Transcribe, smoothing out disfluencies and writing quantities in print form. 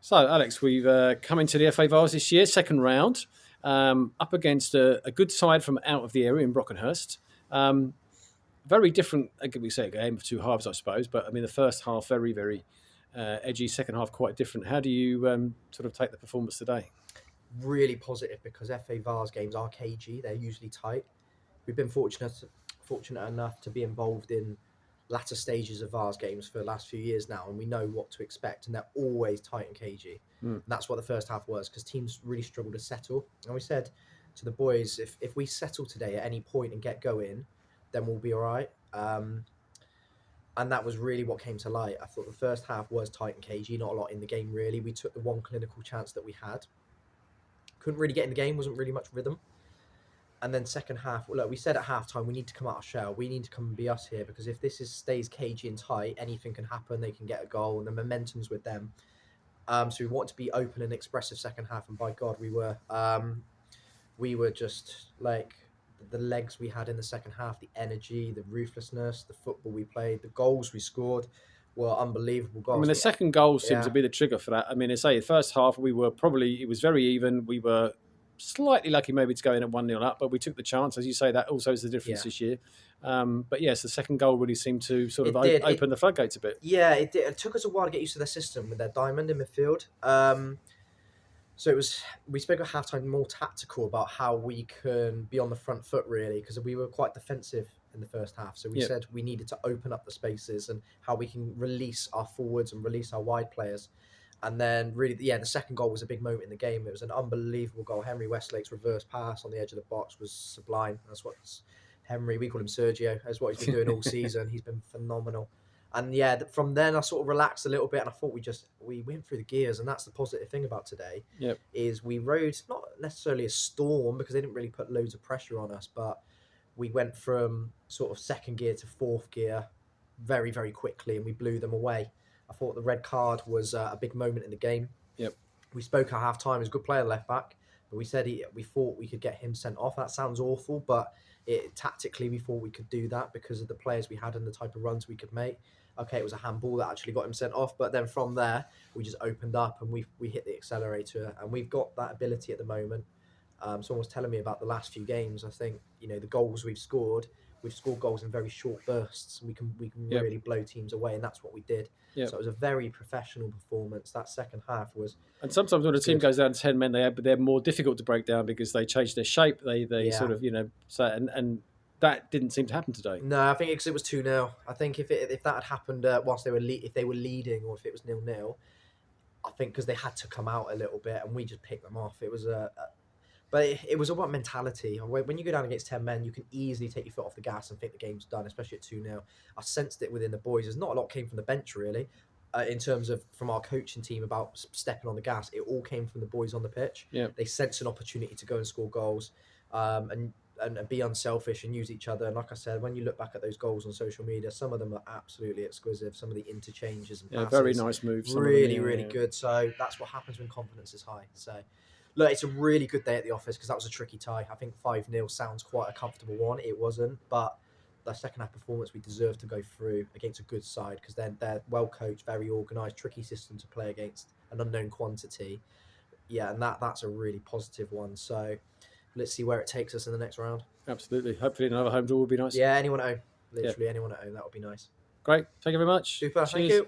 So, Alex, we've come into the FA Vase this year, second round, up against a good side from out of the area in Brockenhurst. Very different, could we say, a game of two halves, I suppose. But I mean, the first half very, very edgy. Second half quite different. How do you sort of take the performance today? Really positive because FA Vase games are cagey. They're usually tight. We've been fortunate enough to be involved in latter stages of Vase games for the last few years now, and we know what to expect, and they're always tight and cagey. And that's what the first half was, because teams really struggle to settle. And we said to the boys, if we settle today at any point and get going, then we'll be all right. And that was really what came to light. I thought the first half was tight and cagey, not a lot in the game really. We took the one clinical chance that we had. Couldn't really get in the game, wasn't really much rhythm. And then second half, look, we said at halftime, we need to come out of shell. We need to come and be us here, because if this stays cagey and tight, anything can happen. They can get a goal, and the momentum's with them. So we want to be open and expressive second half, and by God, we were. We were just like the legs we had in the second half, the energy, the ruthlessness, the football we played, the goals we scored were unbelievable goals. I mean, the second goal seemed to be the trigger for that. I mean, the first half, it was very even. We were slightly lucky maybe to go in at 1-0 up, but we took the chance. As you say, that also is the difference this year. But yes, the second goal really seemed to sort of open the floodgates a bit. Yeah, it did. It took us a while to get used to their system with their diamond in midfield. So we spoke at halftime more tactical about how we can be on the front foot, really, because we were quite defensive in the first half. So we said we needed to open up the spaces and how we can release our forwards and release our wide players. And then really, the second goal was a big moment in the game. It was an unbelievable goal. Henry Westlake's reverse pass on the edge of the box was sublime. That's what Henry, we call him Sergio, that's what he's been doing all season. He's been phenomenal. And yeah, from then I sort of relaxed a little bit, and I thought we went through the gears, and that's the positive thing about today. Is we rode not necessarily a storm, because they didn't really put loads of pressure on us, but we went from sort of second gear to fourth gear very, very quickly, and we blew them away. I thought the red card was a big moment in the game. We spoke at half time. He's a good player, left back, but we said we thought we could get him sent off. That sounds awful, but tactically we thought we could do that because of the players we had and the type of runs we could make. Okay, it was a handball that actually got him sent off, but then from there we just opened up and we hit the accelerator, and we've got that ability at the moment. Someone was telling me about the last few games. I think the goals we've scored goals in very short bursts. We can really blow teams away, and that's what we did. So it was a very professional performance. That second half was. And sometimes when a team goes down to 10 men, they're more difficult to break down because they change their shape. They sort of and that didn't seem to happen today. No, I think it was 2-0. I think if that had happened whilst they were if they were leading, or if it was 0-0, I think because they had to come out a little bit and we just picked them off. It was but it was about mentality. When you go down against 10 men, you can easily take your foot off the gas and think the game's done, especially at 2-0. I sensed it within the boys. There's not a lot came from the bench, really, in terms of from our coaching team about stepping on the gas. It all came from the boys on the pitch. They sensed an opportunity to go and score goals and be unselfish and use each other. And like I said, when you look back at those goals on social media, some of them are absolutely exquisite. Some of the interchanges and passes, very nice moves. Really good. So that's what happens when confidence is high. So look, it's a really good day at the office because that was a tricky tie. I think 5-0 sounds quite a comfortable one. It wasn't, but the second half performance, we deserve to go through against a good side because they're well coached, very organised, tricky system to play against an unknown quantity. Yeah, and that's a really positive one. So let's see where it takes us in the next round. Absolutely. Hopefully another home draw would be nice. Yeah, anyone at home. Literally anyone at home. That would be nice. Great. Thank you very much. Super. Cheers. Thank you.